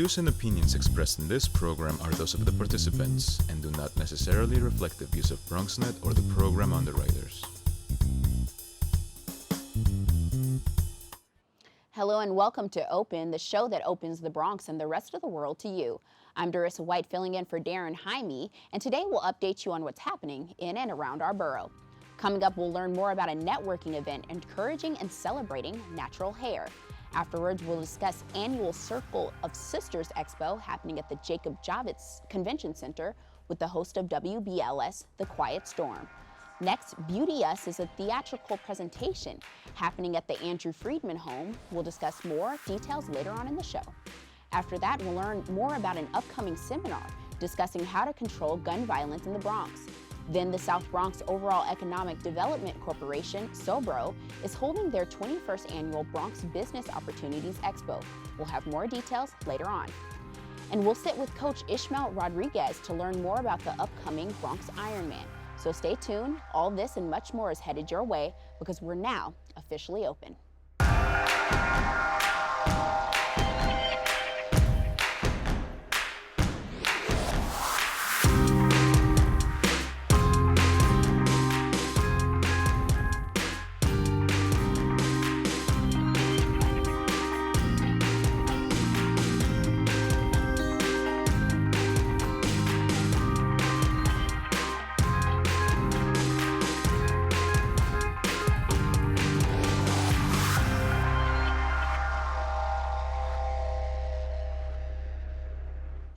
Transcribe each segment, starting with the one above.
views and opinions expressed in this program are those of the participants and do not necessarily reflect the views of BronxNet or the program underwriters. Hello and welcome to Open, the show that opens the Bronx and the rest of the world to you. I'm Dorissa White filling in for Darren Jaime, and today we'll update you on what's happening in and around our borough. Coming up, we'll learn more about a networking event encouraging and celebrating natural hair. Afterwards, we'll discuss annual Circle of Sisters Expo happening at the Jacob Javits Convention Center with the host of WBLS, The Quiet Storm. Next, Beauteous is a theatrical presentation happening at the Andrew Friedman home. We'll discuss more details later on in the show. After that, we'll learn more about an upcoming seminar discussing how to control gun violence in the Bronx. Then the South Bronx Overall Economic Development Corporation, SoBRO, is holding their 21st annual Bronx Business Opportunities Expo. We'll have more details later on. And we'll sit with Coach Ishmael Rodriguez to learn more about the upcoming Bronx IronMan. So stay tuned. All this and much more is headed your way because we're now officially open.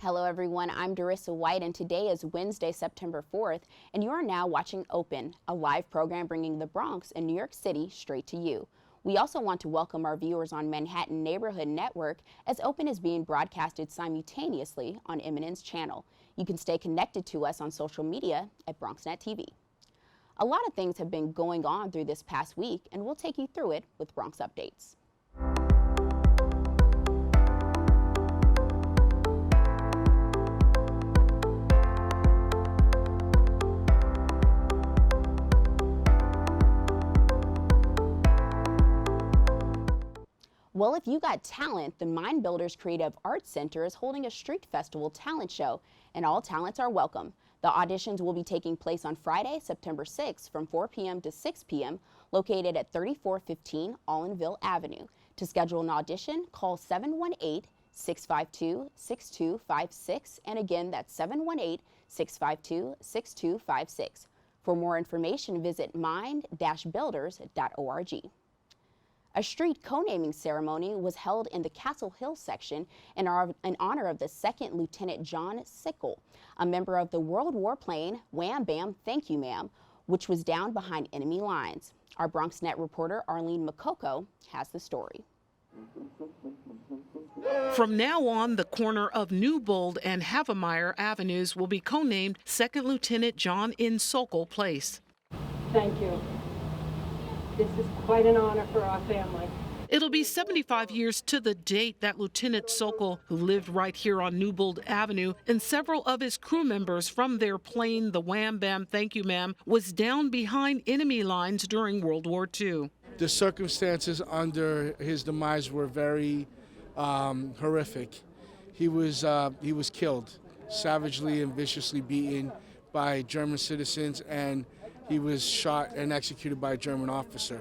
Hello everyone, I'm Dorissa White and today is Wednesday, September 4th, and you are now watching Open, a live program bringing the Bronx and New York City straight to you. We also want to welcome our viewers on Manhattan Neighborhood Network as Open is being broadcasted simultaneously on Eminence Channel. You can stay connected to us on social media at BronxNet TV. A lot of things have been going on through this past week and we'll take you through it with Bronx Updates. Well, if you got talent, the Mind Builders Creative Arts Center is holding a street festival talent show, and all talents are welcome. The auditions will be taking place on Friday, September 6th from 4 p.m. to 6 p.m., located at 3415 Allenville Avenue. To schedule an audition, call 718-652-6256, and again, that's 718-652-6256. For more information, visit mind-builders.org. A street co-naming ceremony was held in the Castle Hill section in honor of the 2nd Lieutenant John Sickle, a member of the World War plane Wham Bam Thank You Ma'am, which was down behind enemy lines. Our BronxNet reporter Arlene Makoko has the story. From now on, the corner of Newbold and Havemeyer Avenues will be co-named 2nd Lieutenant John N. Sokol Place. Thank you. This is quite an honor for our family. It'll be 75 years to the date that Lieutenant Sokol, who lived right here on Newbold Avenue, and several of his crew members from their plane, the Wham Bam Thank You Ma'am, was down behind enemy lines during World War II. The circumstances under his demise were very horrific. He was killed, savagely and viciously beaten by German citizens, and he was shot and executed by a German officer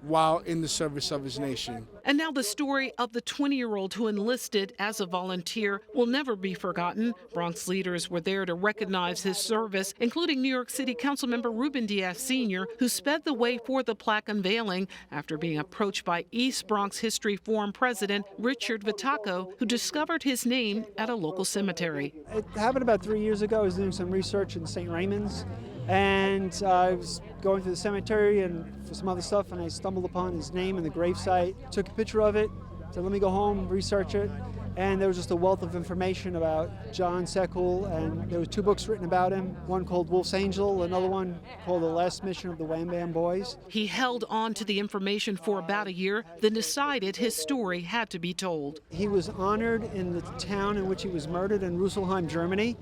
while in the service of his nation. And now the story of the 20-year-old who enlisted as a volunteer will never be forgotten. Bronx leaders were there to recognize his service, including New York City Councilmember Ruben Diaz Sr., who sped the way for the plaque unveiling after being approached by East Bronx History Forum President Richard Vitaco, who discovered his name at a local cemetery. It happened about 3 years ago. I was doing some research in St. Raymond's, and I was going through the cemetery and for some other stuff, and I stumbled upon his name in the gravesite. Took a picture of it, said let me go home, research it, and there was just a wealth of information about John Sokol, and there were 2 books written about him, one called Wolf's Angel, another one called The Last Mission of the Wham Bam Boys. He held on to the information for about a year, then decided his story had to be told. He was honored in the town in which he was murdered in Rüsselsheim, Germany.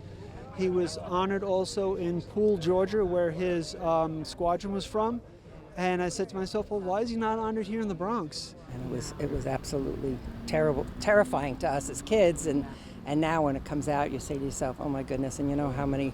He was honored also in Poole, Georgia, where his squadron was from. And I said to myself, well, why is he not honored here in the Bronx? And it was absolutely terrible, terrifying to us as kids. And now when it comes out, you say to yourself, oh my goodness, and you know how many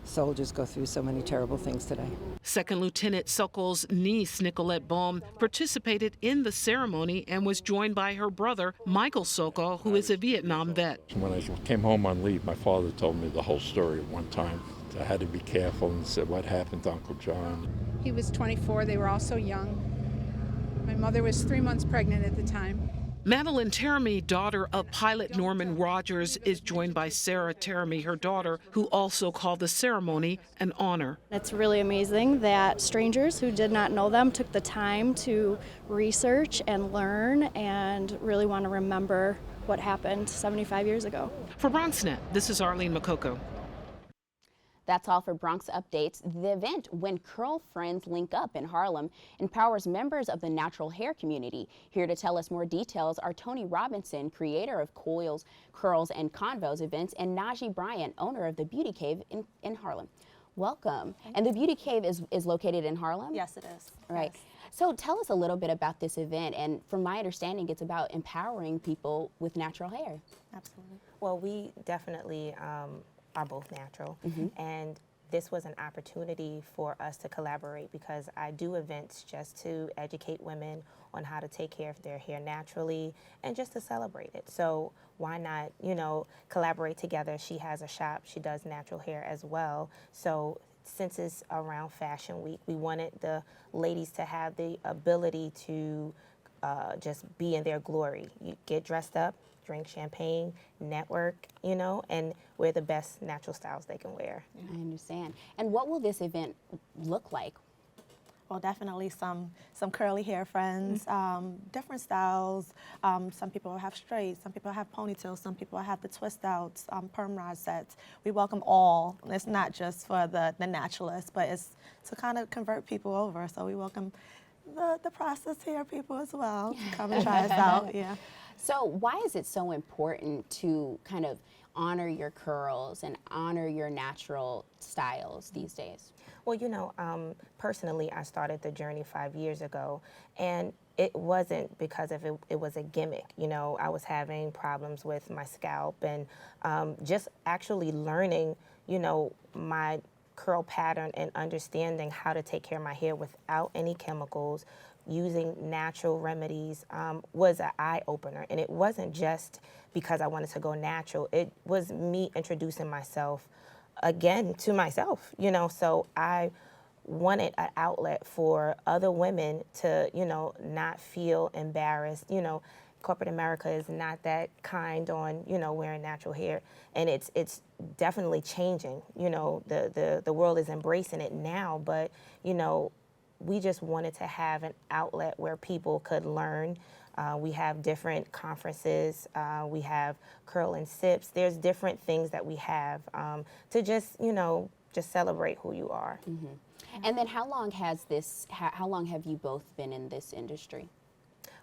soldiers go through so many terrible things today. Second Lieutenant Sokol's niece, Nicolette Baum, participated in the ceremony and was joined by her brother, Michael Sokol, who is a Vietnam vet. When I came home on leave, my father told me the whole story at one time. I had to be careful and said, what happened to Uncle John? He was 24. They were all so young. My mother was 3 months pregnant at the time. Madeline Teramy, daughter of pilot Norman Rogers, is joined by Sarah Teramy, her daughter, who also called the ceremony an honor. It's really amazing that strangers who did not know them took the time to research and learn and really want to remember what happened 75 years ago. For BronxNet, this is Arlene Makoko. That's all for Bronx Updates. The event, When Curlfriends Link Up in Harlem, empowers members of the natural hair community. Here to tell us more details are Tony Robinson, creator of Coils, Curls, and Convos events, and Najee Bryant, owner of the Beauty Cave in Harlem. Welcome. And the Beauty Cave is located in Harlem? Yes, it is. Right. Yes. So tell us a little bit about this event. And from my understanding, it's about empowering people with natural hair. Absolutely. Well, we definitely are both natural, and this was an opportunity for us to collaborate because I do events just to educate women on how to take care of their hair naturally and just to celebrate it. So why not, you know, collaborate together? She has a shop, she does natural hair as well. So since it's around Fashion Week, we wanted the ladies to have the ability to just be in their glory. You get dressed up, drink champagne, network, you know, and wear the best natural styles they can wear. I understand. And what will this event look like? Well, definitely some curly hair friends, different styles. Some people have straight, some people have ponytails, some people have the twist outs, perm rod sets. We welcome all. It's not just for the naturalists, but it's to kind of convert people over. So we welcome the process hair people as well. Come and try us out. Yeah. So why is it so important to kind of honor your curls and honor your natural styles these days? Well, you know, personally, I started the journey 5 years ago, and it wasn't because of it was a gimmick. You know, I was having problems with my scalp and just actually learning, you know, my curl pattern and understanding how to take care of my hair without any chemicals, using natural remedies was an eye-opener. And it wasn't just because I wanted to go natural. It was me introducing myself again to myself, you know. So I wanted an outlet for other women to, you know, not feel embarrassed. You know, corporate America is not that kind on, you know, wearing natural hair. And it's definitely changing. You know, the world is embracing it now, but, you know, we just wanted to have an outlet where people could learn. We have different conferences. We have curl and sips. There's different things that we have to just, you know, just celebrate who you are. And then how long has this, how long have you both been in this industry?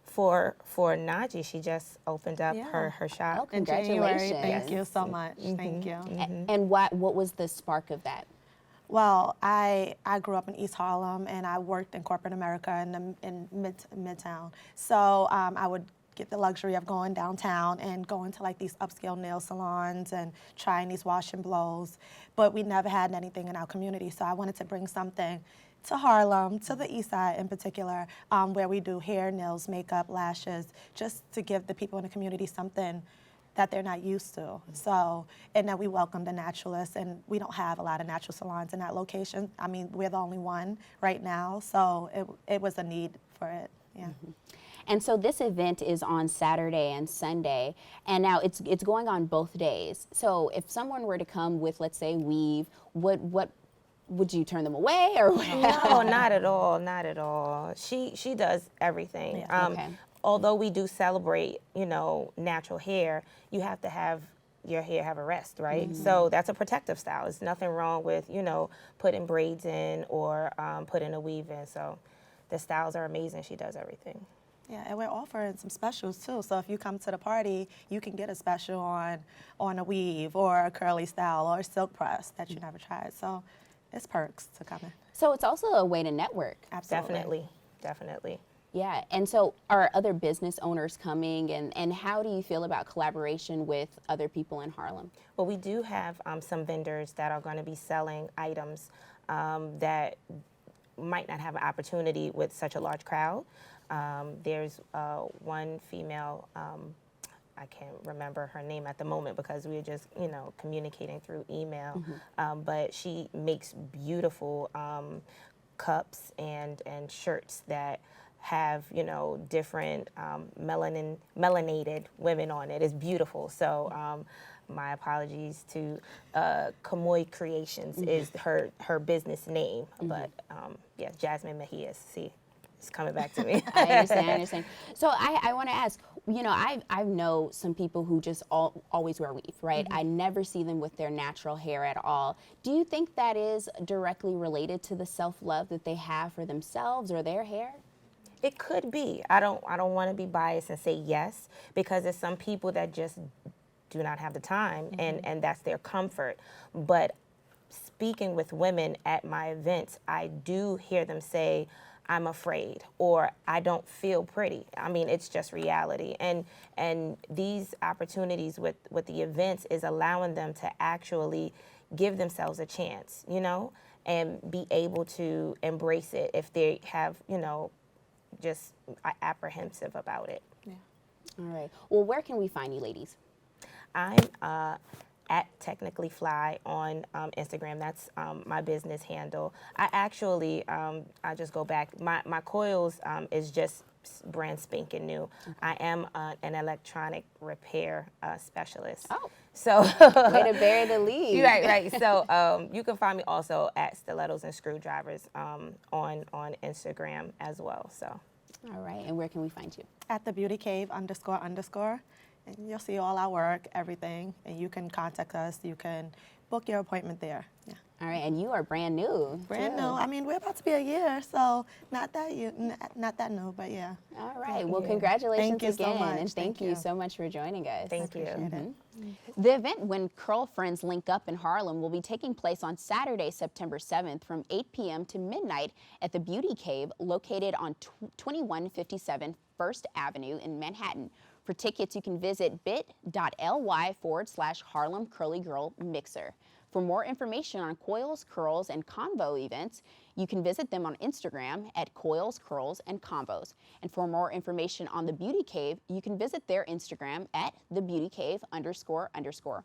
For Najee, she just opened up her shop. Oh, congratulations. In January. Thank you so much. Thank you. And what was the spark of that? Well, I grew up in East Harlem, and I worked in corporate America in Midtown. So I would get the luxury of going downtown and going to like these upscale nail salons and trying these wash and blows. But we never had anything in our community, so I wanted to bring something to Harlem, to the East Side in particular, where we do hair, nails, makeup, lashes, just to give the people in the community something that they're not used to. So, and then we welcome the naturalists, and we don't have a lot of natural salons in that location. I mean, we're the only one right now, so it was a need for it, yeah. And so this event is on Saturday and Sunday, and now it's going on both days. So if someone were to come with, let's say, weave, what would you turn them away, or? No, not at all, not at all. She does everything. Yeah. Okay. Although we do celebrate, you know, natural hair, you have to have your hair have a rest, right? So that's a protective style. There's nothing wrong with, you know, putting braids in or putting a weave in. So the styles are amazing. She does everything. Yeah, and we're offering some specials too. So if you come to the party, you can get a special on a weave or a curly style or a silk press that you never tried. So it's perks to come in. So it's also a way to network. Absolutely. Definitely. Yeah, and so are other business owners coming, and how do you feel about collaboration with other people in Harlem? Well, we do have some vendors that are going to be selling items that might not have an opportunity with such a large crowd. There's one female, I can't remember her name at the moment because we were just, communicating through email, but she makes beautiful cups and shirts that have, different melanated women on it. It's beautiful. So my apologies to Kamoy Creations is her business name, but yeah, Jasmine Mejias, see, it's coming back to me. I understand. So I want to ask, I know some people who just always wear weave, right? I never see them with their natural hair at all. Do you think that is directly related to the self-love that they have for themselves or their hair? It could be. I don't want to be biased and say yes, because there's some people that just do not have the time, and that's their comfort. But speaking with women at my events, I do hear them say, I'm afraid, or I don't feel pretty. I mean, it's just reality. And these opportunities with the events is allowing them to actually give themselves a chance, and be able to embrace it if they have, just apprehensive about it. Yeah. All right. Well, where can we find you, ladies? I'm at Technically Fly on Instagram. That's my business handle. I actually, I just go back. My coils is just brand spanking new. I am an electronic repair specialist. Oh. So way to bury the lead. Right. So you can find me also at Stilettos and Screwdrivers on Instagram as well. So. All right. And where can we find you? At the Beauty Cave __. And you'll see all our work, everything, and you can contact us. You can book your appointment there. Yeah. All right, and you are brand new. Brand new. I mean, we're about to be a year, so not that new, but yeah. All right. Well, congratulations Thank you again, so much. and thank you so much for joining us. Thank you. The event When Curlfriends Link Up in Harlem will be taking place on Saturday, September 7th from 8 p.m. to midnight at the Beauty Cave located on 2157 First Avenue in Manhattan. For tickets, you can visit bit.ly/Harlem Curly Girl Mixer. For more information on coils, curls, and convo events, you can visit them on Instagram at Coils, Curls, and Convos. And for more information on the Beauty Cave, you can visit their Instagram at thebeautycave__.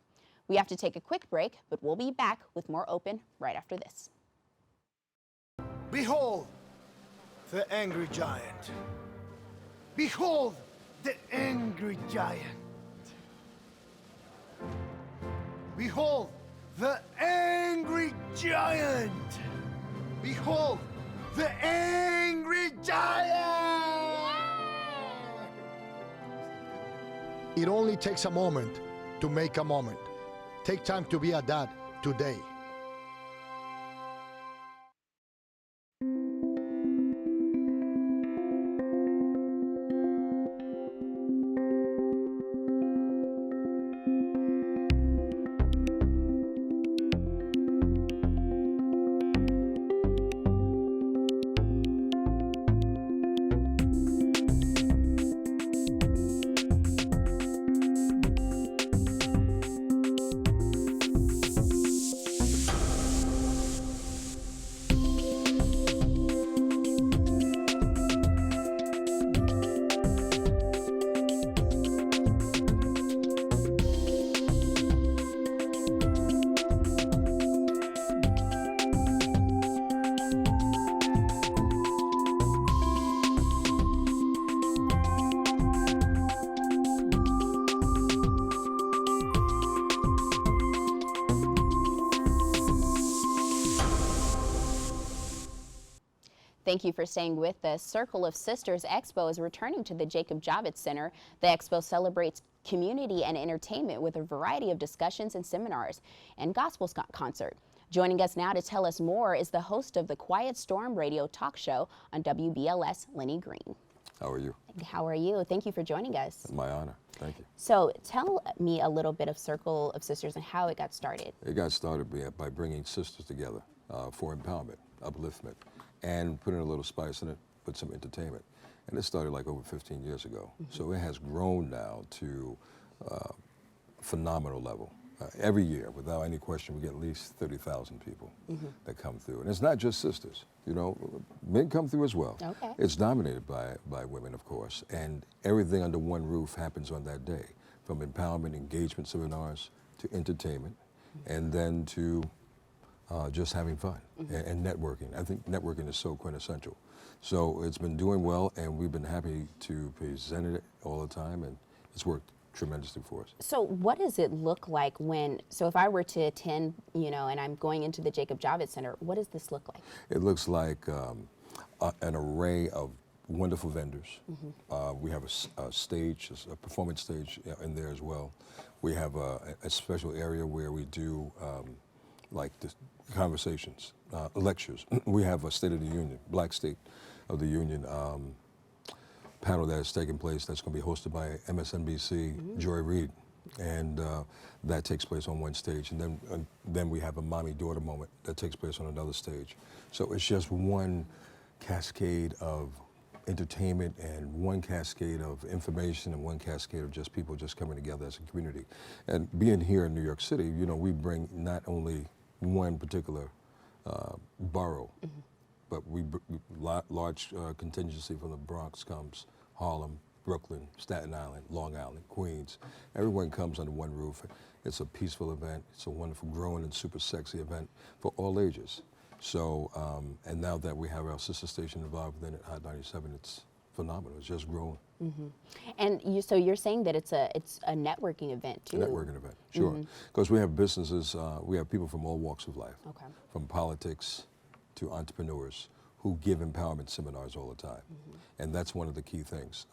We have to take a quick break, but we'll be back with more Open right after this. Behold, the angry giant. Behold, the angry giant. Behold, the angry giant. Behold, the angry giant. It only takes a moment to make a moment. Take time to be a dad today. Thank you for staying with us. Circle of Sisters Expo is returning to the Jacob Javits Center. The Expo celebrates community and entertainment with a variety of discussions and seminars and gospel concert. Joining us now to tell us more is the host of the Quiet Storm radio talk show on WBLS, Lenny Green. How are you? How are you? Thank you for joining us. It's my honor. Thank you. So tell me a little bit of Circle of Sisters and how it got started. It got started by bringing sisters together for empowerment, upliftment, and putting a little spice in it, put some entertainment. And it started like over 15 years ago. So it has grown now to a phenomenal level. Every year, without any question, we get at least 30,000 people that come through. And it's not just sisters, you know, men come through as well. Okay. It's dominated by women, of course, and everything under one roof happens on that day, from empowerment, engagement seminars, to entertainment, and then to just having fun and networking. I think networking is so quintessential. So it's been doing well, and we've been happy to present it all the time, and it's worked tremendously for us. So what does it look like so if I were to attend, you know, and I'm going into the Jacob Javits Center, what does this look like? It looks like an array of wonderful vendors. We have a stage, a performance stage in there as well. We have a special area where we do like the conversations, lectures. We have a State of the Union, Black State of the Union panel that is taking place that's going to be hosted by MSNBC, Joy Reid, and that takes place on one stage. And then we have a mommy-daughter moment that takes place on another stage. So it's just one cascade of entertainment and one cascade of information and one cascade of just people just coming together as a community. And being here in New York City, you know, we bring not only one particular borough, but large contingency from the Bronx comes, Harlem, Brooklyn, Staten Island, Long Island, Queens. Everyone comes under one roof. It's a peaceful event. It's a wonderful, growing, and super sexy event for all ages. So, and now that we have our sister station involved within it, Hot 97, it's phenomenal. It's just growing. And so you're saying that it's a networking event too? A networking event, sure. Because we have businesses, we have people from all walks of life, from politics to entrepreneurs, who give empowerment seminars all the time. And that's one of the key things.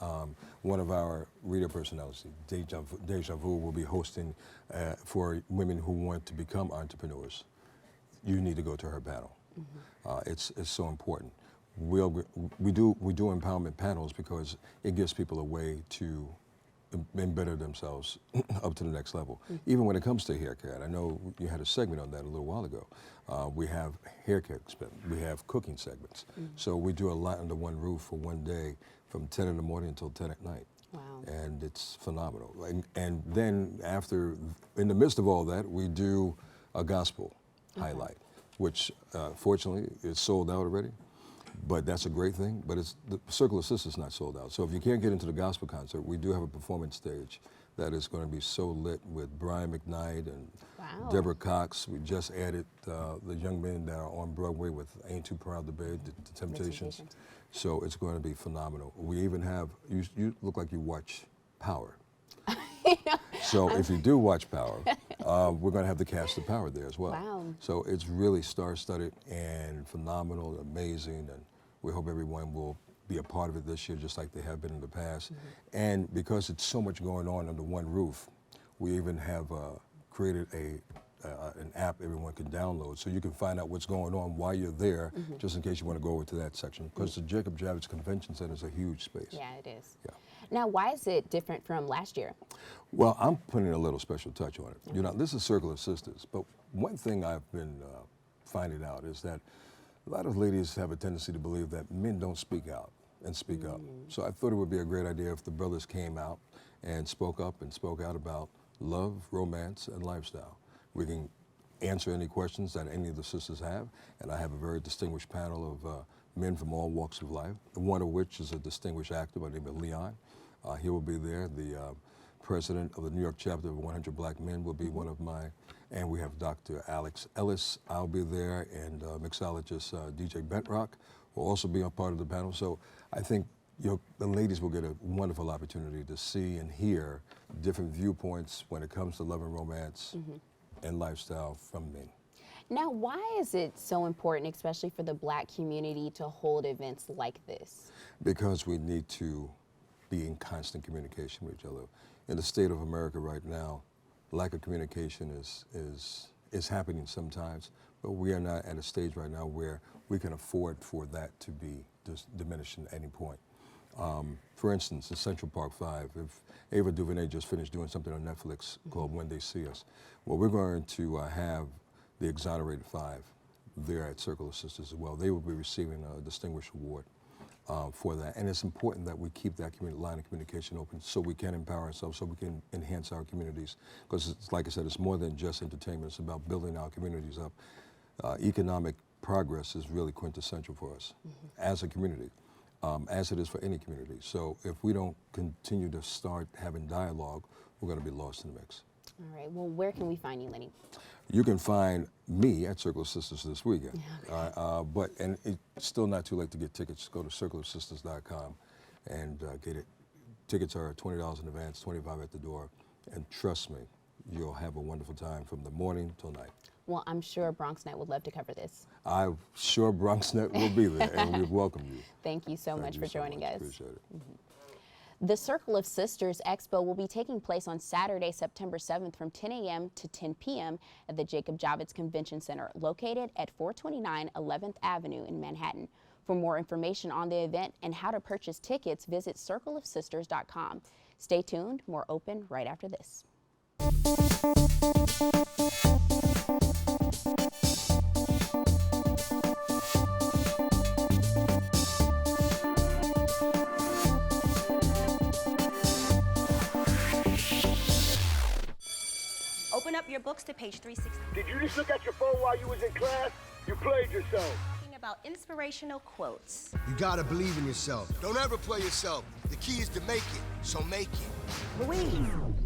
One of our radio personalities, Deja Vu, will be hosting for women who want to become entrepreneurs. You need to go to her panel. It's so important. We do empowerment panels because it gives people a way to better themselves up to the next level. Even when it comes to haircut, I know you had a segment on that a little while ago. We have haircut, we have cooking segments. So we do a lot under one roof for one day from 10 in the morning until 10 at night. Wow. And it's phenomenal. And then in the midst of all that, we do a gospel highlight, which fortunately is sold out already. But that's a great thing, but the Circle of Sisters is not sold out. So if you can't get into the gospel concert, we do have a performance stage that is going to be so lit with Brian McKnight and Deborah Cox. We just added the young men that are on Broadway with Ain't Too Proud to Beg, the Temptations. So it's going to be phenomenal. We even have, you look like you watch Power. So if you do watch Power, we're going to have the cast of Power there as well. Wow. So it's really star-studded and phenomenal, amazing, and we hope everyone will be a part of it this year just like they have been in the past. And because it's so much going on under one roof, we even have created an app everyone can download so you can find out what's going on while you're there, just in case you want to go over to that section. Because the Jacob Javits Convention Center is a huge space. Yeah, it is. Yeah. Now, why is it different from last year? Well, I'm putting a little special touch on it. You know, this is Circle of Sisters, but one thing I've been finding out is that a lot of ladies have a tendency to believe that men don't speak out and speak up. So I thought it would be a great idea if the brothers came out and spoke up and spoke out about love, romance, and lifestyle. We can answer any questions that any of the sisters have, and I have a very distinguished panel of men from all walks of life, one of which is a distinguished actor by the name of Leon. He will be there. The president of the New York chapter of 100 Black Men will be one of my, and we have Dr. Alex Ellis, I'll be there, and mixologist DJ Bentrock will also be a part of the panel. So I think the ladies will get a wonderful opportunity to see and hear different viewpoints when it comes to love and romance and lifestyle from men. Now, why is it so important, especially for the Black community, to hold events like this? Because we need to be in constant communication with each other. In the state of America right now, lack of communication is happening sometimes, but we are not at a stage right now where we can afford for that to be diminished at any point. For instance, in Central Park 5, if Ava DuVernay just finished doing something on Netflix called When They See Us, well, we're going to have the Exonerated 5 there at Circle of Sisters as well. They will be receiving a distinguished award for that. And it's important that we keep that line of communication open so we can empower ourselves, so we can enhance our communities. Because like I said, it's more than just entertainment. It's about building our communities up. Economic progress is really quintessential for us as a community, as it is for any community. So if we don't continue to start having dialogue, we're going to be lost in the mix. All right. Well, where can we find you, Lenny? You can find me at Circle of Sisters this weekend. And it's still not too late to get tickets. Go to circleofsisters.com and get it. Tickets are $20 in advance, $25 at the door. And trust me, you'll have a wonderful time from the morning till night. Well, I'm sure BronxNet would love to cover this. I'm sure BronxNet will be there, and we welcome you. Thank you so much for joining us. Appreciate it. The Circle of Sisters Expo will be taking place on Saturday, September 7th from 10 a.m. to 10 p.m. at the Jacob Javits Convention Center, located at 429 11th Avenue in Manhattan. For more information on the event and how to purchase tickets, visit circleofsisters.com. Stay tuned, more open right after this. Open up your books to page 360. Did you just look at your phone while you was in class? You played yourself. Talking about inspirational quotes. You gotta believe in yourself. Don't ever play yourself. The key is to make it, so make it.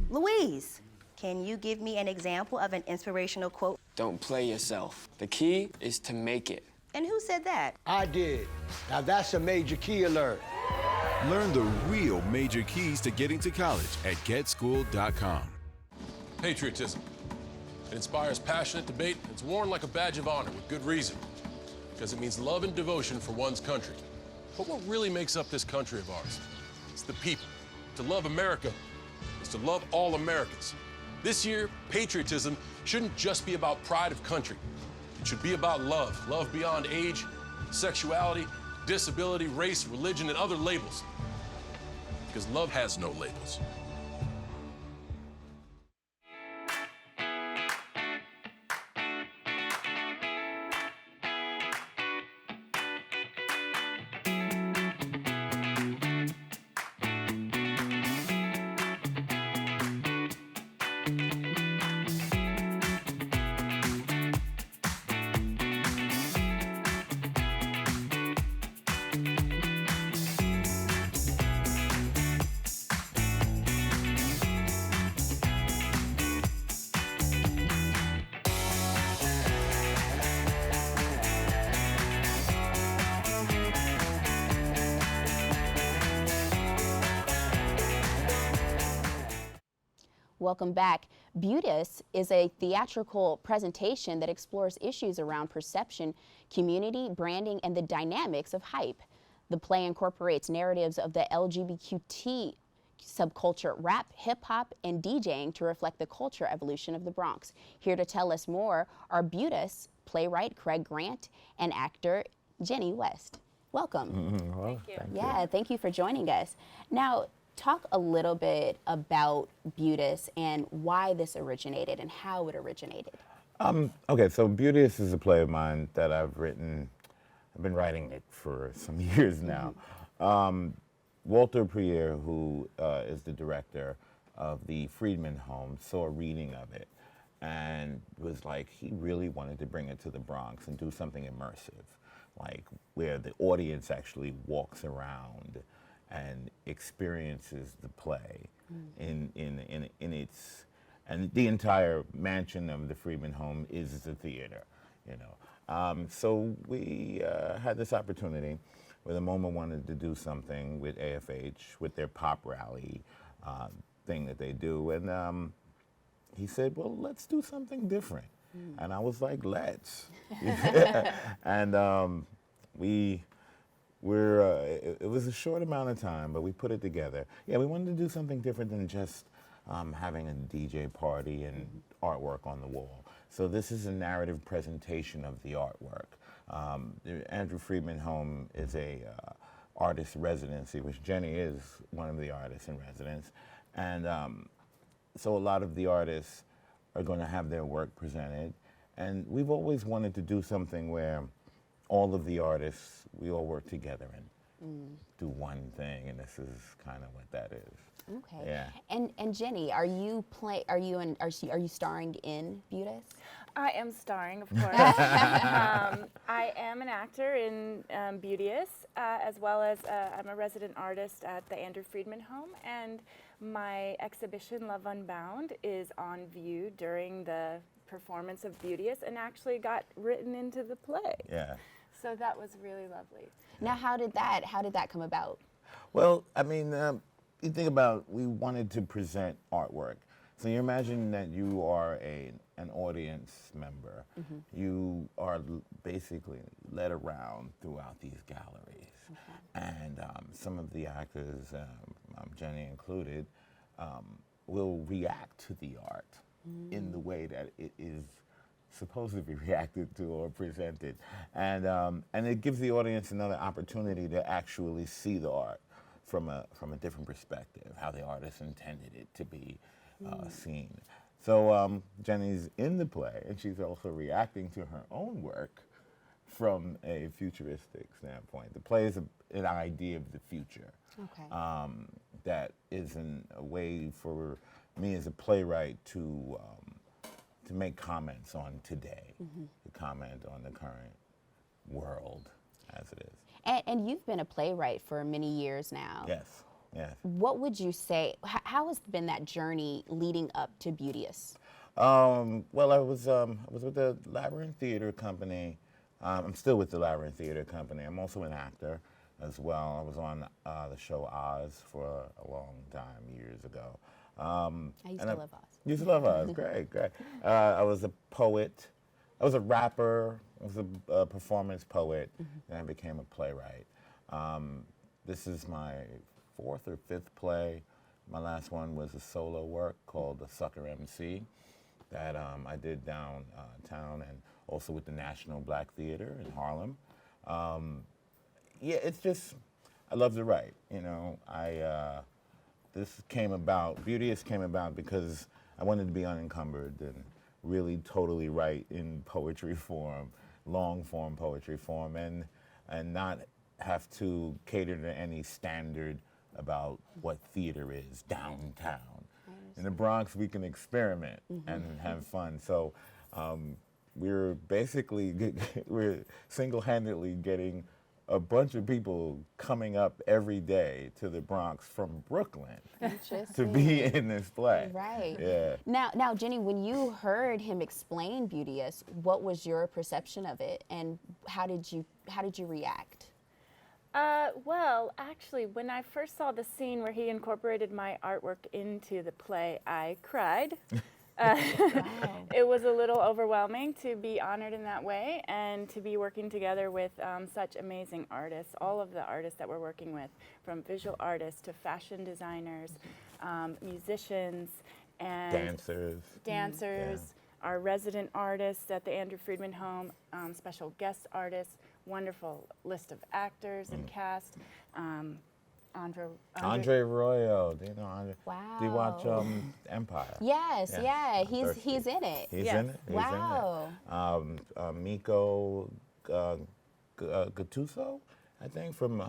Louise, can you give me an example of an inspirational quote? Don't play yourself. The key is to make it. And who said that? I did. Now that's a major key alert. Learn the real major keys to getting to college at getschool.com. Patriotism. It inspires passionate debate. It's worn like a badge of honor with good reason, because it means love and devotion for one's country. But what really makes up this country of ours? It's the people. To love America is to love all Americans. This year, patriotism shouldn't just be about pride of country. It should be about love. Love beyond age, sexuality, disability, race, religion, and other labels. Because love has no labels. Welcome back. Beauteous is a theatrical presentation that explores issues around perception, community, branding, and the dynamics of hype. The play incorporates narratives of the LGBTQ subculture, rap, hip-hop, and DJing to reflect the culture evolution of the Bronx. Here to tell us more are Beauteous playwright Craig Grant and actor Jenny West. Welcome. Well, thank you. Yeah, thank you for joining us. Now, talk a little bit about Beauteous and why this originated and how it originated. Okay, so Beauteous is a play of mine that I've written. I've been writing it for some years now. Walter Prier, who is the director of the Friedman Home, saw a reading of it and was like, he really wanted to bring it to the Bronx and do something immersive, like where the audience actually walks around and experiences the play in its, and the entire mansion of the Friedman Home is the theater, you know. So we had this opportunity where the MoMA wanted to do something with AFH, with their pop rally thing that they do, and he said, well, let's do something different. And I was like, let's. And it was a short amount of time, but we put it together. Yeah, we wanted to do something different than just having a DJ party and artwork on the wall. So this is a narrative presentation of the artwork. The Andrew Friedman Home is a artist residency, which Jenny is one of the artists in residence. And so a lot of the artists are going to have their work presented. And we've always wanted to do something where all of the artists, we all work together and do one thing, and this is kind of what that is. Okay. Yeah. And Jenny, are you starring in Beauteous? I am starring, of course. I am an actor in Beauteous, as well as I'm a resident artist at the Andrew Friedman Home, and my exhibition, Love Unbound, is on view during the performance of Beauteous and actually got written into the play. Yeah. So that was really lovely. Now, how did that come about? Well, I mean, you think about, we wanted to present artwork. So you imagine that you are an audience member. You are basically led around throughout these galleries. And some of the actors, Jenny included, will react to the art in the way that it is supposed to be reacted to or presented. And it gives the audience another opportunity to actually see the art from a different perspective, how the artist intended it to be seen. So Jenny's in the play, and she's also reacting to her own work from a futuristic standpoint. The play is an idea of the future. That is a way for me as a playwright to make comments on today, to comment on the current world as it is. And you've been a playwright for many years now. Yes, yes. What would you say, how has been that journey leading up to Beauteous? Well, I was with the Labyrinth Theater Company. I'm still with the Labyrinth Theater Company. I'm also an actor as well. I was on the show Oz for a long time, years ago. I used to love Oz. Used to love Oz, great, great. I was a poet. I was a rapper. I was a performance poet. And I became a playwright. This is my 4th or 5th play. My last one was a solo work called The Sucker MC that I did downtown and also with the National Black Theater in Harlem. Yeah, it's just, I love to write, you know. This came about, Beauteous came about because I wanted to be unencumbered and really totally write in poetry form, long form poetry form, and not have to cater to any standard about what theater is downtown. In the Bronx, we can experiment and have fun. So we're basically, we're single-handedly getting a bunch of people coming up every day to the Bronx from Brooklyn to be in this play. Right. Yeah. Now, Jenny, when you heard him explain Beauteous, what was your perception of it, and how did you react? Well, actually, when I first saw the scene where he incorporated my artwork into the play, I cried. It was a little overwhelming to be honored in that way and to be working together with such amazing artists, all of the artists that we're working with, from visual artists to fashion designers, musicians, and dancers, our resident artists at the Andrew Friedman Home, special guest artists, wonderful list of actors and cast. Andre Royo, do you know Andre? Wow. Do you watch Empire? Yes, yeah, he's in it. He's in it? Wow. Miko Gattuso, I think, from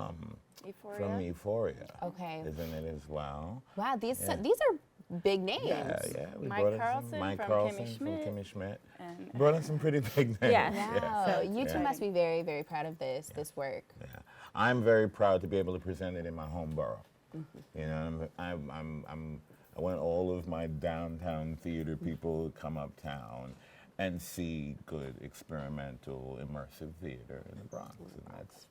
Euphoria. Okay. Is in it as well. Wow, these are big names. Yeah. We Mike brought Carlson in Mike from Carlson Kimmy from Kimmy Schmidt. And brought in some pretty big names. Wow, you two must be very, very proud of this work. Yeah. I'm very proud to be able to present it in my home borough. You know, I want all of my downtown theater people to come uptown and see good experimental, immersive theater in the Bronx, and that's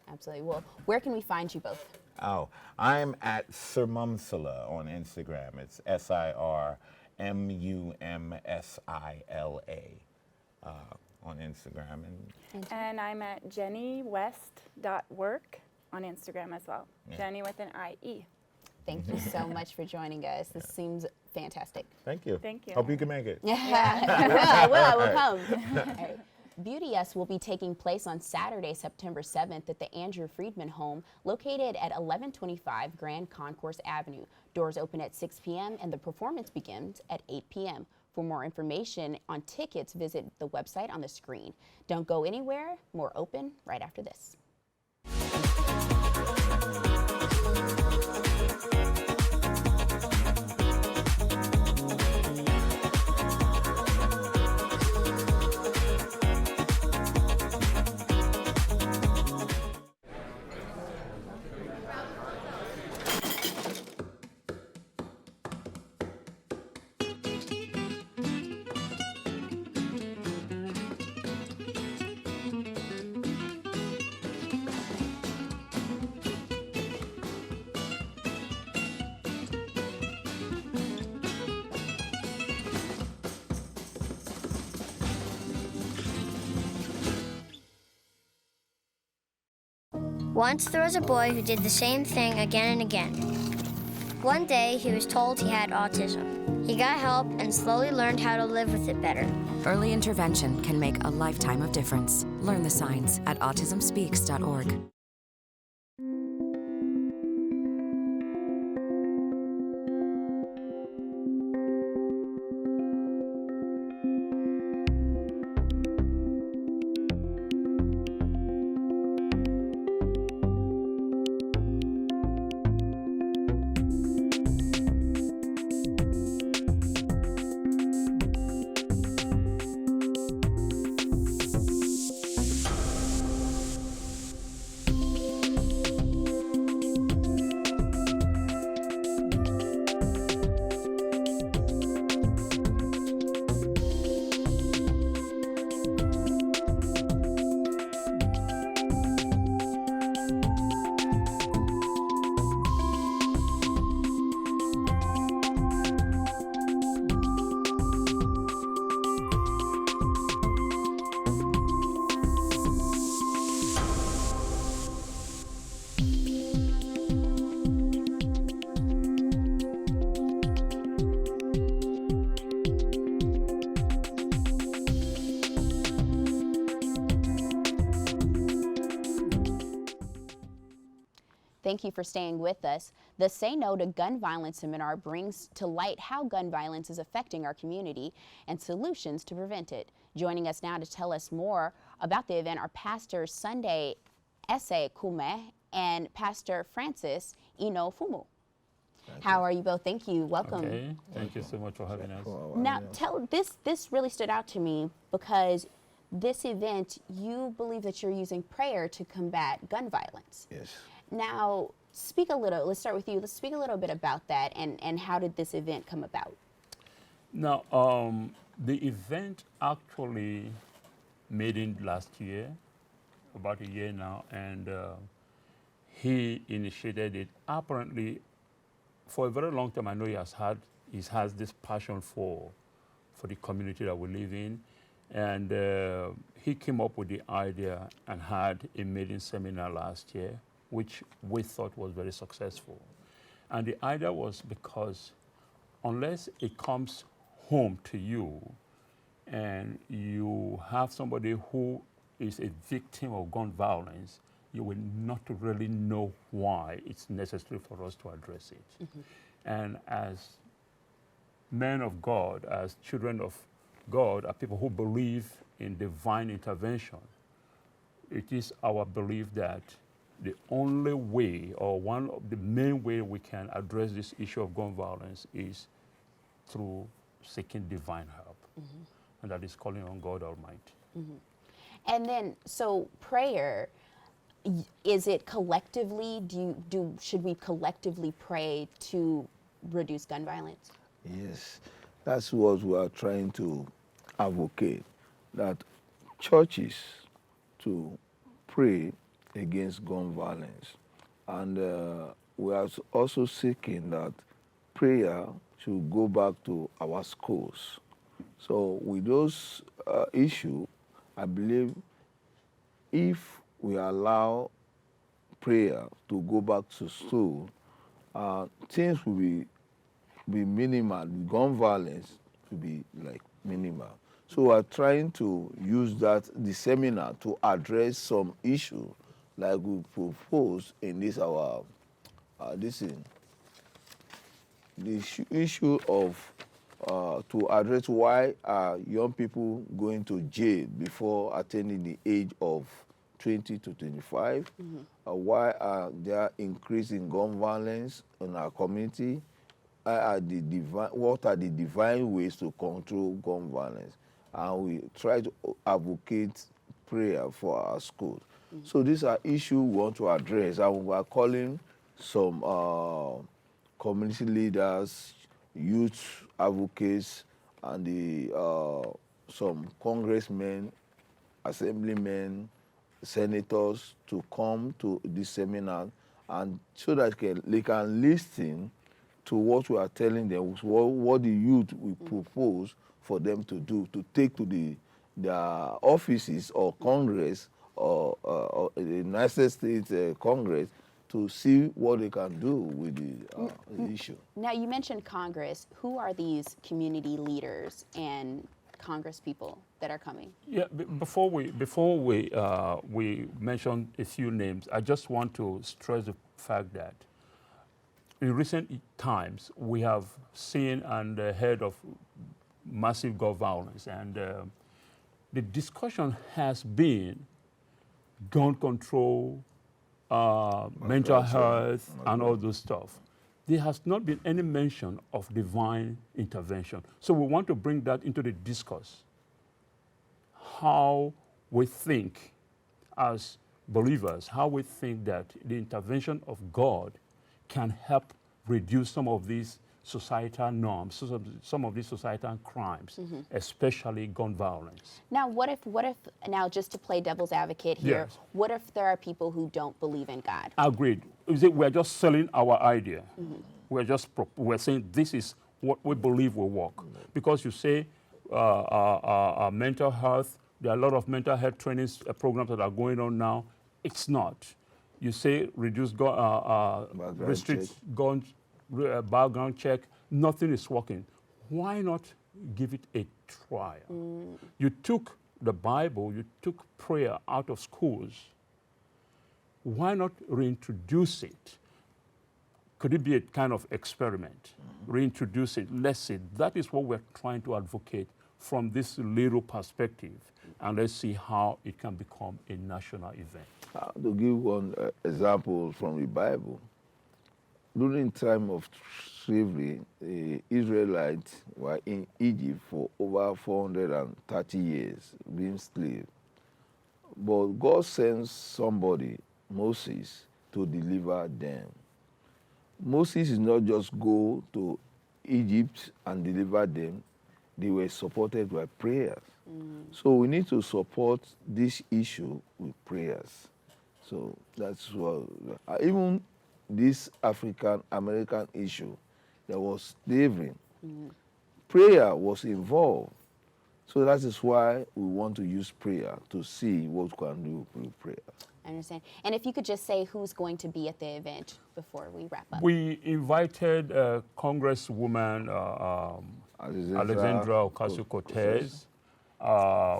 Absolutely. Well, where can we find you both? Oh, I'm at Sirmumsila on Instagram. It's SIRMUMSILA on Instagram. And I'm at jennywest.work on Instagram as well. Yeah. Jenny with an IE. Thank you so much for joining us. This seems fantastic. Thank you. Thank you. Hope you can make it. I will come. Right. Beauteous will be taking place on Saturday, September 7th at the Andrew Friedman Home, located at 1125 Grand Concourse Avenue. Doors open at 6 p.m. and the performance begins at 8 p.m. For more information on tickets, visit the website on the screen. Don't go anywhere. More Open right after this. Once there was a boy who did the same thing again and again. One day, he was told he had autism. He got help and slowly learned how to live with it better. Early intervention can make a lifetime of difference. Learn the signs at autismspeaks.org. Thank you for staying with us. The Say No to Gun Violence seminar brings to light how gun violence is affecting our community and solutions to prevent it. Joining us now to tell us more about the event are Pastor Sunday Ese Kume and Pastor Francis Ino Fumu. How are you both? Thank you. Welcome. Okay. Thank you so much for having us. Now, this really stood out to me because this event, you believe that you're using prayer to combat gun violence. Yes. Now, let's start with you. Let's speak a little bit about that and how did this event come about? Now, the event actually made in last year, about a year now, and he initiated it. Apparently, for a very long time, I know he has this passion for the community that we live in, and he came up with the idea and had a maiden seminar last year, which we thought was very successful. And the idea was because unless it comes home to you and you have somebody who is a victim of gun violence, you will not really know why it's necessary for us to address it. Mm-hmm. And as men of God, as children of God, are people who believe in divine intervention, it is our belief that the only way, or one of the main way we can address this issue of gun violence is through seeking divine help. Mm-hmm. And that is calling on God Almighty. Mm-hmm. And then, so prayer, is it collectively, should we collectively pray to reduce gun violence? Yes, that's what we are trying to advocate, that churches to pray against gun violence. And we are also seeking that prayer should go back to our schools. So with those issues, I believe if we allow prayer to go back to school, things will be minimal. Gun violence will be like minimal. So we are trying to use the seminar to address some issue like we propose in this the issue of to address why are young people going to jail before attaining the age of 20 to 25? Why are there increasing gun violence in our community? What are the divine ways to control gun violence? And we try to advocate prayer for our schools. So these are issues we want to address, and we are calling some community leaders, youth advocates, and some congressmen, assemblymen, senators to come to this seminar, and so that they can listen to what we are telling them, what the youth will propose for them to do, to take to their offices or Congress or the United States Congress to see what they can do with the issue. Now, you mentioned Congress. Who are these community leaders and Congress people that are coming? Yeah, before we mention a few names, I just want to stress the fact that in recent times we have seen and heard of massive gun violence, and the discussion has been gun control, mental health, and all those stuff. There has not been any mention of divine intervention. So we want to bring that into the discourse. How we think as believers, how we think that the intervention of God can help reduce some of these societal norms, some of these societal crimes, especially gun violence. Now, what if, now just to play devil's advocate here, Yes. what if there are people who don't believe in God? Agreed. We're just selling our idea. We're saying this is what we believe will work. Because you say mental health, there are a lot of mental health training programs that are going on now. It's not. You say reduce restrict guns, background check, nothing is working. Why not give it a trial? You took the Bible, you took prayer out of schools. Why not reintroduce it? Could it be a kind of experiment? Reintroduce it, let's see. That is what we're trying to advocate from this little perspective. And let's see how it can become a national event. To give one example from the Bible, during the time of slavery, the Israelites were in Egypt for over 430 years, being slaves. But God sends somebody, Moses, to deliver them. Moses did not just go to Egypt and deliver them. They were supported by prayers. So we need to support this issue with prayers. So that's what, even this African-American issue, there was slavery. Prayer was involved. So that is why we want to use prayer to see what we can do with prayer. I understand. And if you could just say who's going to be at the event before we wrap up. We invited Congresswoman Alexandra Ocasio-Cortez.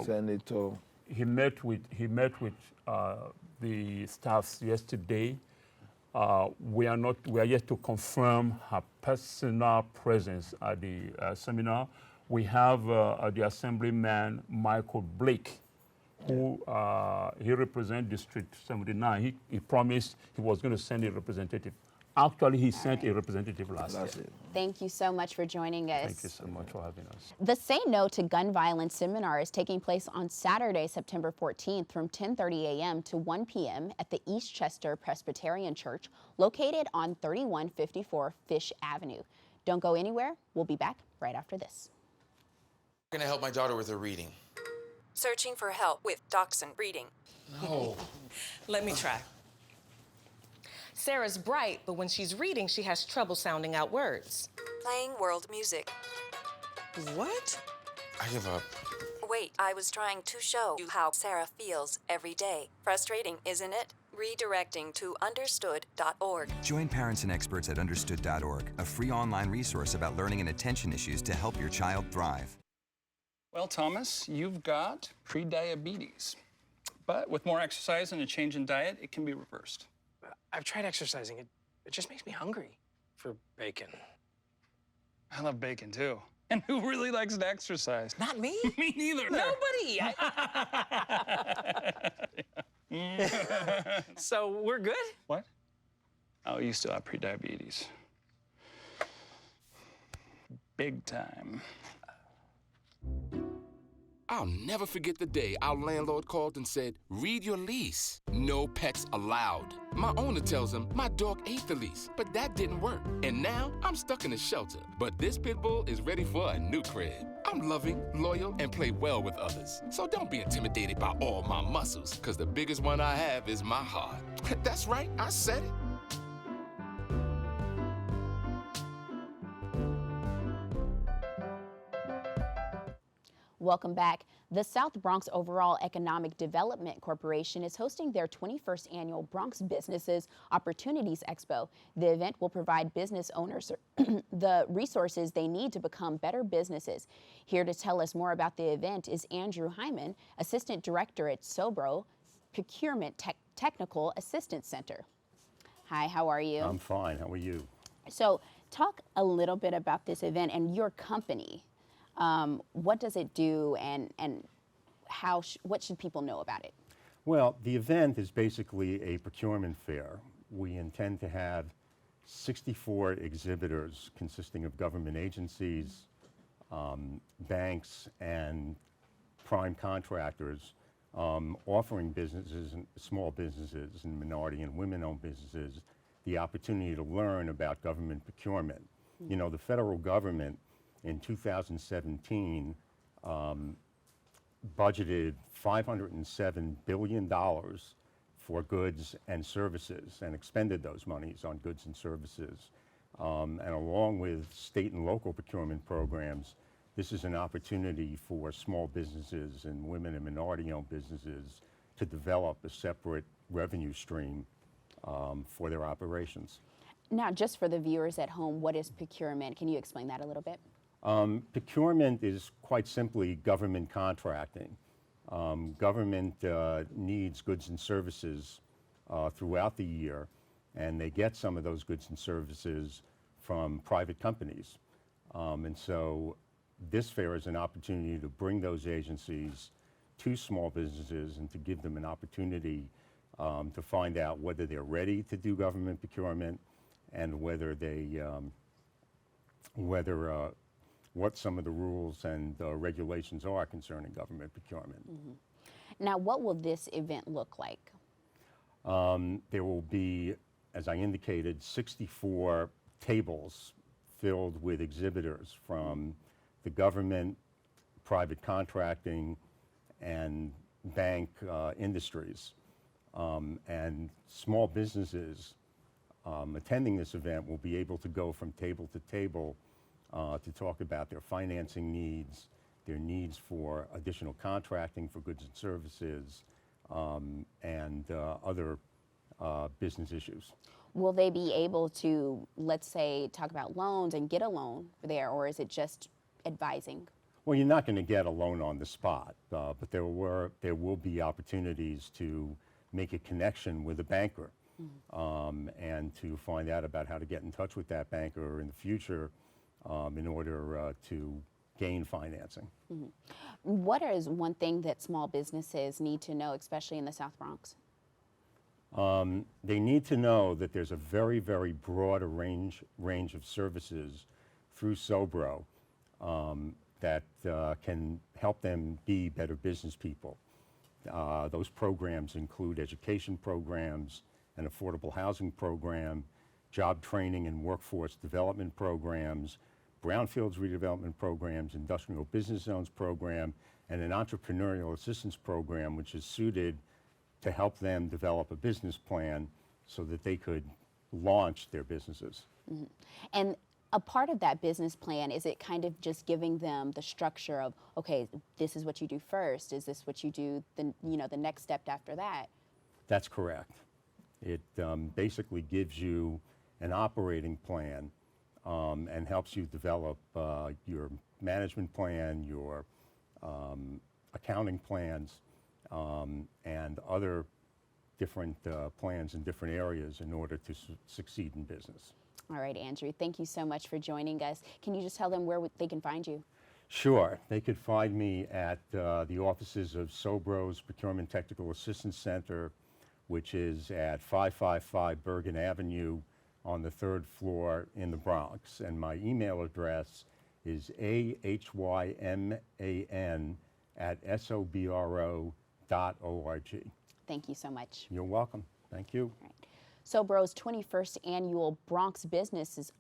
Senator. He met with the staffs yesterday. We are yet to confirm her personal presence at the seminar. We have the Assemblyman Michael Blake, who he represents District 79. He promised he was going to send a representative. Actually, he sent a representative last year. Thank you so much for joining us. Thank you so much for having us. The Say No to Gun Violence seminar is taking place on Saturday, September 14th from 10:30 a.m. to 1 p.m. at the Eastchester Presbyterian Church, located on 3154 Fish Avenue. Don't go anywhere. We'll be back right after this. I'm gonna help my daughter with her reading. Searching for help with Dachshund Reading. No. Let me try. Sarah's bright, but when she's reading, she has trouble sounding out words. Playing world music. What? I give up. Wait, I was trying to show you how Sarah feels every day. Frustrating, isn't it? Redirecting to understood.org. Join parents and experts at understood.org, a free online resource about learning and attention issues to help your child thrive. Well, Thomas, you've got prediabetes. But with more exercise and a change in diet, it can be reversed. I've tried exercising. It just makes me hungry for bacon. I love bacon, too. And who really likes to exercise? Not me. Me neither. Nobody. So we're good? What? Oh, you still have prediabetes. Big time. I'll never forget the day our landlord called and said, read your lease. No pets allowed. My owner tells him my dog ate the lease, but that didn't work. And now I'm stuck in a shelter. But this pit bull is ready for a new crib. I'm loving, loyal, and play well with others. So don't be intimidated by all my muscles, because the biggest one I have is my heart. That's right, I said it. Welcome back. The South Bronx Overall Economic Development Corporation is hosting their 21st annual Bronx Businesses Opportunities Expo. The event will provide business owners the resources they need to become better businesses. Here to tell us more about the event is Andrew Hyman, Assistant Director at SoBRO, Procurement Technical Assistance Center. Hi, how are you? I'm fine. How are you? So talk a little bit about this event and your company. What does it do, and what should people know about it? Well, the event is basically a procurement fair. We intend to have 64 exhibitors consisting of government agencies, banks, and prime contractors offering businesses, and small businesses, and minority and women-owned businesses the opportunity to learn about government procurement. Mm-hmm. You know, the federal government in 2017 budgeted $507 billion for goods and services and expended those monies on goods and services. And along with state and local procurement programs, this is an opportunity for small businesses and women and minority-owned businesses to develop a separate revenue stream for their operations. Now, just for the viewers at home, what is procurement? Can you explain that a little bit? Procurement is quite simply government contracting. Government needs goods and services throughout the year, and they get some of those goods and services from private companies. And so this fair is an opportunity to bring those agencies to small businesses and to give them an opportunity to find out whether they're ready to do government procurement and whether they, what some of the rules and regulations are concerning government procurement. Mm-hmm. Now, what will this event look like? There will be, as I indicated, 64 tables filled with exhibitors from the government, private contracting, and bank industries. And small businesses attending this event will be able to go from table to table to talk about their financing needs, their needs for additional contracting for goods and services, and other business issues. Will they be able to, let's say, talk about loans and get a loan there, or is it just advising? Well, you're not going to get a loan on the spot, but there will be opportunities to make a connection with a banker, and to find out about how to get in touch with that banker in the future in order to gain financing. Mm-hmm. What is one thing that small businesses need to know, especially in the South Bronx? They need to know that there's a very, very broad range of services through SoBRO that can help them be better business people. Those programs include education programs, an affordable housing program, job training and workforce development programs, brownfields redevelopment programs, industrial business zones program, and an entrepreneurial assistance program, which is suited to help them develop a business plan so that they could launch their businesses. Mm-hmm. And a part of that business plan, is it kind of just giving them the structure of, okay, this is what you do first, is this what you do, the next step after that? That's correct. It basically gives you an operating plan and helps you develop your management plan, your accounting plans, and other different plans in different areas in order to succeed in business. All right, Andrew, thank you so much for joining us. Can you just tell them where they can find you? Sure. They could find me at the offices of SoBRO's Procurement Technical Assistance Center, which is at 555 Bergen Avenue on the 3rd floor in the Bronx. And my email address is ahyn@sobro.org. Thank you so much. You're welcome. Thank you. SoBRO's 21st annual Bronx Business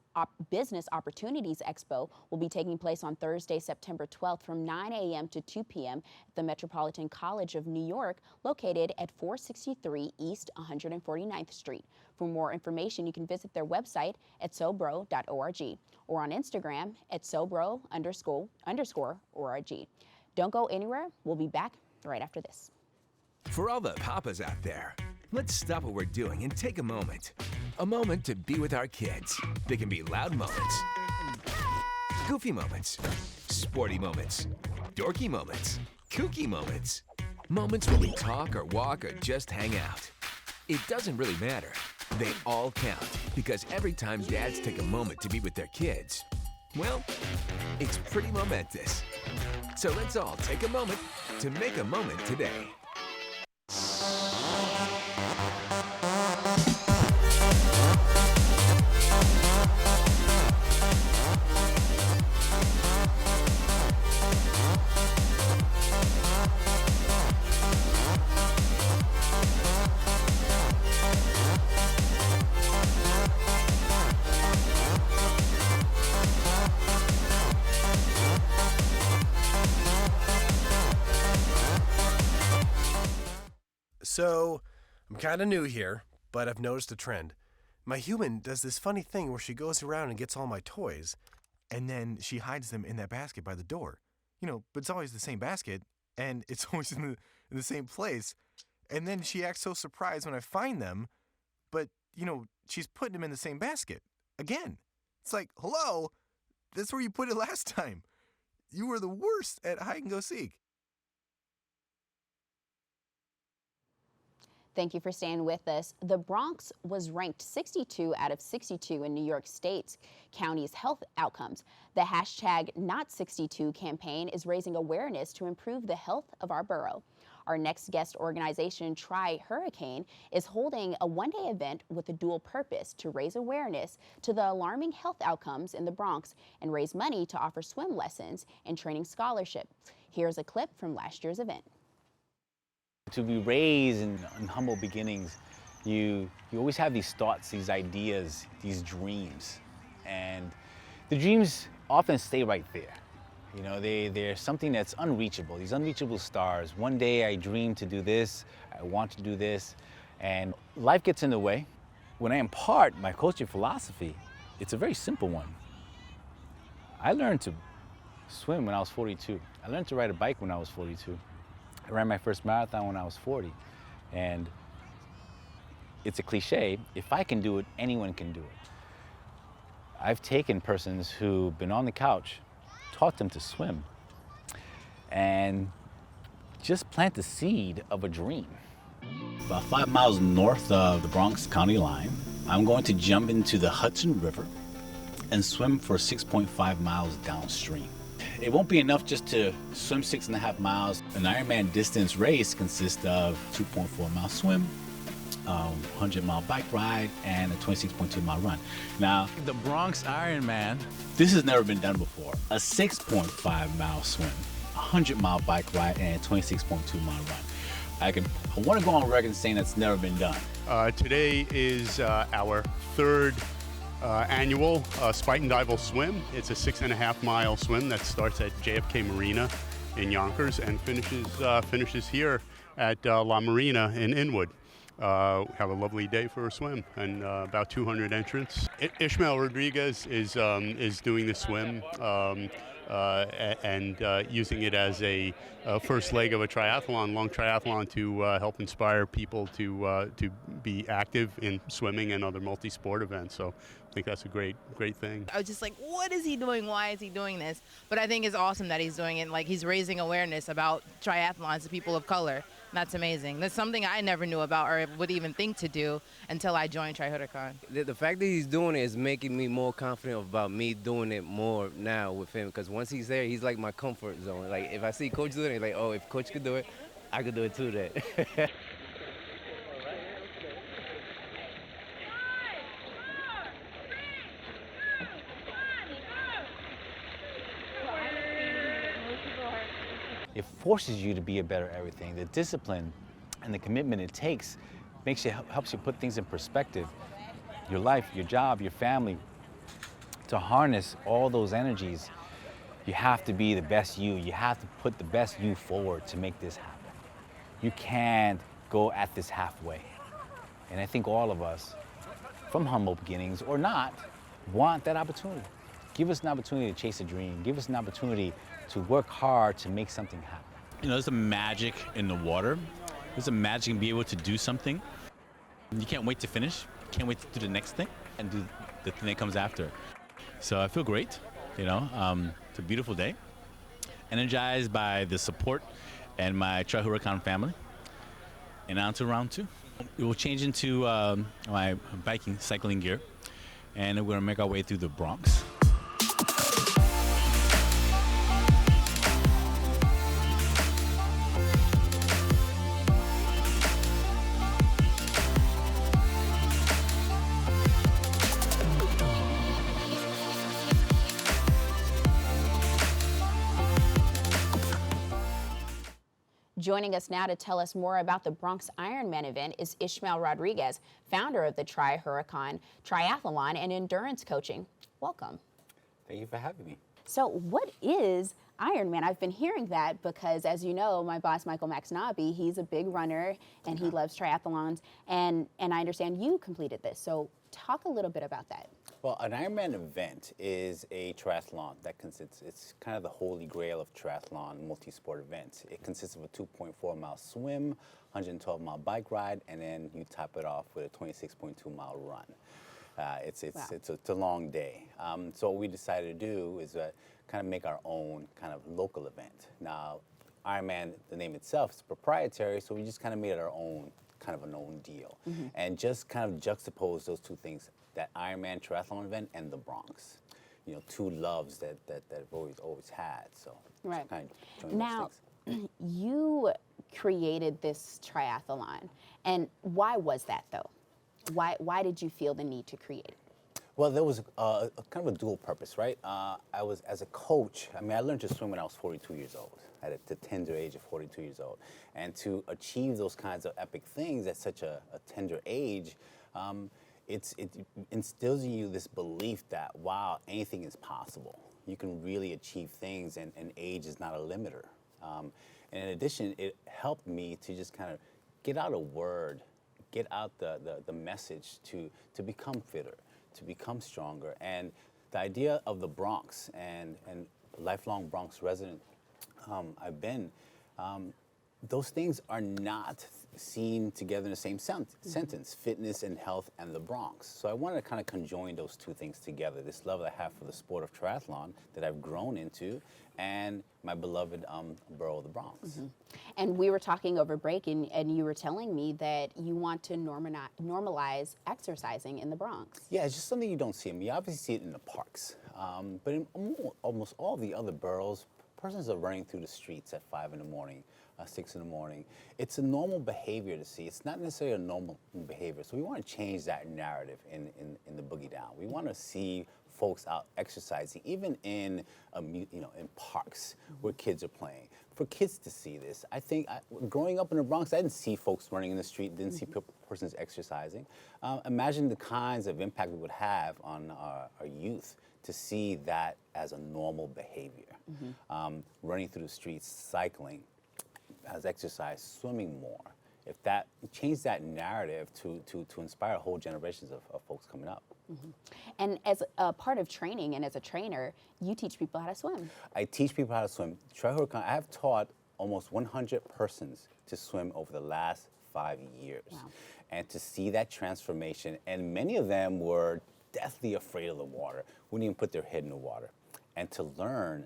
Opportunities Expo will be taking place on Thursday, September 12th from 9 a.m. to 2 p.m. at the Metropolitan College of New York, located at 463 East 149th Street. For more information, you can visit their website at sobro.org or on Instagram at sobro_org. Don't go anywhere. We'll be back right after this. For all the papas out there, let's stop what we're doing and take a moment. A moment to be with our kids. They can be loud moments, goofy moments, sporty moments, dorky moments, kooky moments. Moments where we talk or walk or just hang out. It doesn't really matter. They all count because every time dads take a moment to be with their kids, well, it's pretty momentous. So let's all take a moment to make a moment today. So, I'm kind of new here, but I've noticed a trend. My human does this funny thing where she goes around and gets all my toys, and then she hides them in that basket by the door. You know, but it's always the same basket, and it's always in the same place. And then she acts so surprised when I find them, but, you know, she's putting them in the same basket. Again. It's like, hello, that's where you put it last time. You were the worst at hide and go seek. Thank you for staying with us. The Bronx was ranked 62 out of 62 in New York State's county's health outcomes. The hashtag #Not62 campaign is raising awareness to improve the health of our borough. Our next guest organization, Try Hurricane, is holding a one-day event with a dual purpose to raise awareness to the alarming health outcomes in the Bronx and raise money to offer swim lessons and training scholarships. Here's a clip from last year's event. To be raised in humble beginnings, you always have these thoughts, these ideas, these dreams. And the dreams often stay right there. You know, they're something that's unreachable, these unreachable stars. One day I dream to do this, I want to do this, and life gets in the way. When I impart my coaching philosophy, it's a very simple one. I learned to swim when I was 42. I learned to ride a bike when I was 42. I ran my first marathon when I was 40. And it's a cliche, if I can do it, anyone can do it. I've taken persons who've been on the couch, taught them to swim, and just plant the seed of a dream. About 5 miles north of the Bronx county line, I'm going to jump into the Hudson River and swim for 6.5 miles downstream. It won't be enough just to swim 6.5 miles. An Ironman distance race consists of 2.4 mile swim, 100-mile bike ride, and a 26.2-mile run. Now, the Bronx IronMan, this has never been done before. A 6.5-mile swim, 100-mile bike ride, and a 26.2-mile run. I want to go on record saying that's never been done. Today is our third annual Spite and Dive swim. It's a 6.5-mile swim that starts at JFK Marina in Yonkers and finishes here at La Marina in Inwood. Have a lovely day for a swim and about 200 entrants. Ishmael Rodriguez is doing the swim and using it as a first leg of a triathlon, long triathlon, to help inspire people to be active in swimming and other multi-sport events. So I think that's a great thing. I was just like, what is he doing? Why is he doing this? But I think it's awesome that he's doing it. Like, he's raising awareness about triathlons to people of color. That's amazing. That's something I never knew about or would even think to do until I joined Tri-Huracan. The fact that he's doing it is making me more confident about me doing it more now with him, because once he's there, he's like my comfort zone. Like, if I see Coach doing it, like, oh, if Coach could do it, I could do it too then. It forces you to be a better everything. The discipline and the commitment it takes helps you put things in perspective. Your life, your job, your family. To harness all those energies, you have to be the best you. You have to put the best you forward to make this happen. You can't go at this halfway. And I think all of us, from humble beginnings or not, want that opportunity. Give us an opportunity to chase a dream. Give us an opportunity to work hard to make something happen. You know, there's a magic in the water. There's a magic in being able to do something. You can't wait to finish. You can't wait to do the next thing and do the thing that comes after. So I feel great, you know. It's a beautiful day. Energized by the support and my Tri-Huracan family. And on to round 2. We'll change into my cycling gear, and we're gonna make our way through the Bronx. Joining us now to tell us more about the Bronx IronMan event is Ishmael Rodriguez, founder of the Tri-Huracan Triathlon and Endurance Coaching. Welcome. Thank you for having me. So what is Ironman? I've been hearing that because, as you know, my boss, Michael Maxnabi, he's a big runner and he loves triathlons. And I understand you completed this. So talk a little bit about that. Well, an Ironman event is a triathlon that consists, it's kind of the holy grail of triathlon multi-sport events. It consists of a 2.4-mile swim, 112-mile bike ride, and then you top it off with a 26.2-mile run. It's a long day. So what we decided to do is kind of make our own kind of local event. Now, Ironman, the name itself is proprietary, so we just kind of made it our own, kind of an own deal. And just kind of juxtapose those two things, that Ironman triathlon event and the Bronx. You know, two loves that I've always had. So right. Kind of join now, those things. You created this triathlon, and why was that though? Why did you feel the need to create it? Well, there was a kind of a dual purpose, right? I was, as a coach, I mean, I learned to swim when I was 42 years old, at the tender age of 42 years old. And to achieve those kinds of epic things at such a tender age, it instills in you this belief that, wow, anything is possible. You can really achieve things, and age is not a limiter. And in addition, it helped me to just kind of get out a word, get out the message to become fitter, to become stronger. And the idea of the Bronx and lifelong Bronx resident I've been, those things are not seen together in the same sentence, fitness and health and the Bronx. So I wanted to kind of conjoin those two things together, this love that I have for the sport of triathlon that I've grown into, and my beloved borough of the Bronx. And we were talking over break, and you were telling me that you want to normalize exercising in the Bronx. Yeah, it's just something you don't see. I mean, you obviously see it in the parks, but in almost all the other boroughs, persons are running through the streets at 5 in the morning, 6 in the morning. It's a normal behavior to see. It's not necessarily a normal behavior. So we want to change that narrative in the Boogie Down. We want to see folks out exercising, even in in parks where kids are playing. For kids to see this, I think growing up in the Bronx, I didn't see folks running in the street, didn't see persons exercising. Imagine the kinds of impact we would have on our youth to see that as a normal behavior. Running through the streets, cycling as exercise, swimming more. If that change that narrative to inspire whole generations of folks coming up. And as a part of training and as a trainer, you teach people how to swim. I teach people how to swim. Tri-Huracan, I have taught almost 100 persons to swim over the last 5 years. Wow. And to see that transformation, and many of them were deathly afraid of the water, wouldn't even put their head in the water. And to learn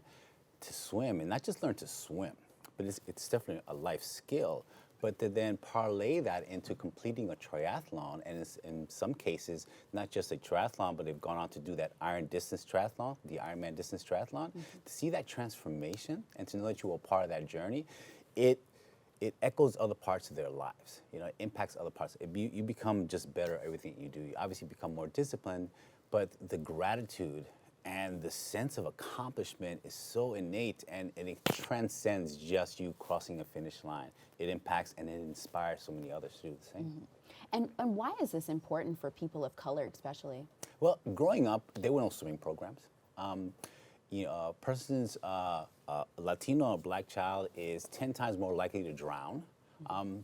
to swim, and not just learn to swim, but it's definitely a life skill, but to then parlay that into completing a triathlon, and in some cases, not just a triathlon, but they've gone on to do that iron distance triathlon, the Ironman distance triathlon. To see that transformation and to know that you were part of that journey, it echoes other parts of their lives. You know, it impacts other parts. You become just better at everything you do. You obviously become more disciplined, but the gratitude and the sense of accomplishment is so innate, and it transcends just you crossing a finish line. It impacts and it inspires so many others to do the same. And why is this important for people of color especially? Well, growing up, there were no swimming programs. You know, a person's Latino or black child is 10 times more likely to drown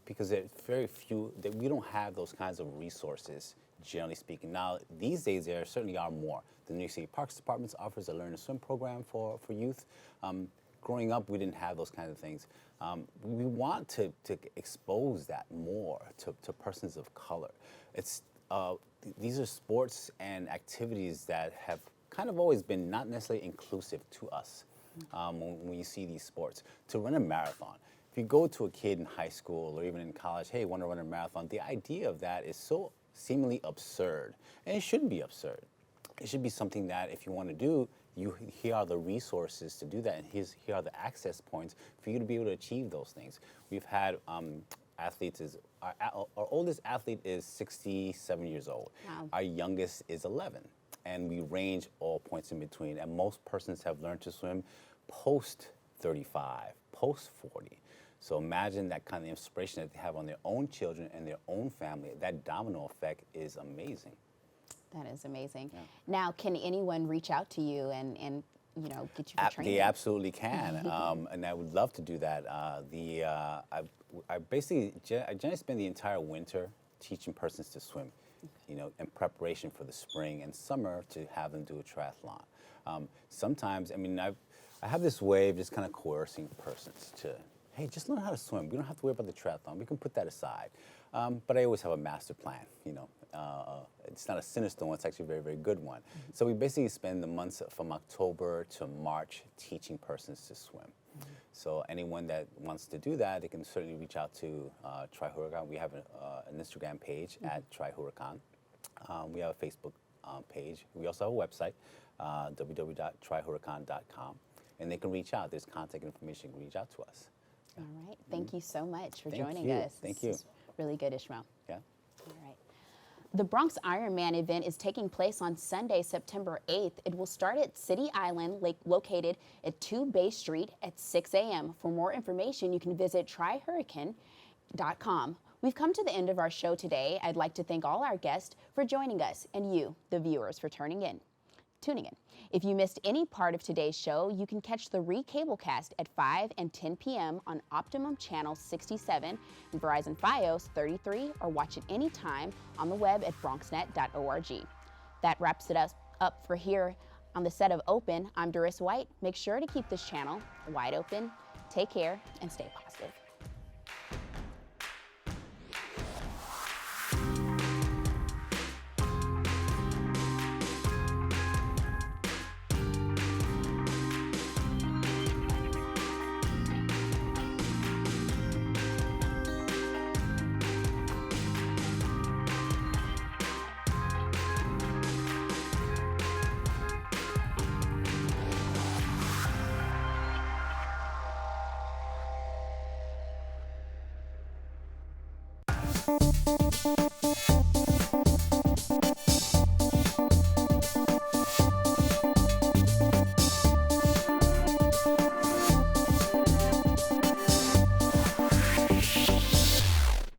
because there's very few, we don't have those kinds of resources, generally speaking. Now, these days, there certainly are more. The New York City Parks Department offers a learn to swim program for youth. Growing up, we didn't have those kinds of things. We want to expose that more to persons of color. These are sports and activities that have kind of always been not necessarily inclusive to us when you see these sports. To run a marathon, if you go to a kid in high school or even in college, hey, want to run a marathon, the idea of that is so seemingly absurd, and it shouldn't be absurd. It should be something that if you want to do, here are the resources to do that, and here are the access points for you to be able to achieve those things. We've had athletes, our oldest athlete is 67 years old. Wow. Our youngest is 11, and we range all points in between. And most persons have learned to swim post 35, post 40. So imagine that kind of inspiration that they have on their own children and their own family. That domino effect is amazing. That is amazing. Yeah. Now, can anyone reach out to you and you know, get you for training? They absolutely can, and I would love to do that. I generally spend the entire winter teaching persons to swim, you know, in preparation for the spring and summer to have them do a triathlon. Sometimes, I mean, I have this way of just kind of coercing persons to, hey, just learn how to swim. We don't have to worry about the triathlon. We can put that aside. But I always have a master plan, you know. It's not a sinister one, it's actually a very, very good one. So we basically spend the months from October to March teaching persons to swim. So anyone that wants to do that, they can certainly reach out to Try Huracan. We have an Instagram page at Try Huracan. We have a Facebook page. We also have a website, www.tryhuracan.com. And they can reach out. There's contact information. You can reach out to us. All right. Thank you so much for joining you. us. Thank you. This is really good, Ishmael. Yeah. All right. The Bronx IronMan event is taking place on Sunday, September 8th. It will start at City Island, located at 2 Bay Street at 6 a.m. For more information, you can visit tryhuracan.com. We've come to the end of our show today. I'd like to thank all our guests for joining us and you, the viewers, for tuning in. If you missed any part of today's show, you can catch the re-cablecast at 5 and 10 p.m. on Optimum Channel 67 and Verizon Fios 33, or watch it anytime on the web at bronxnet.org. That wraps it up for here on the set of Open. I'm Dorissa White. Make sure to keep this channel wide open. Take care and stay positive. Thank you.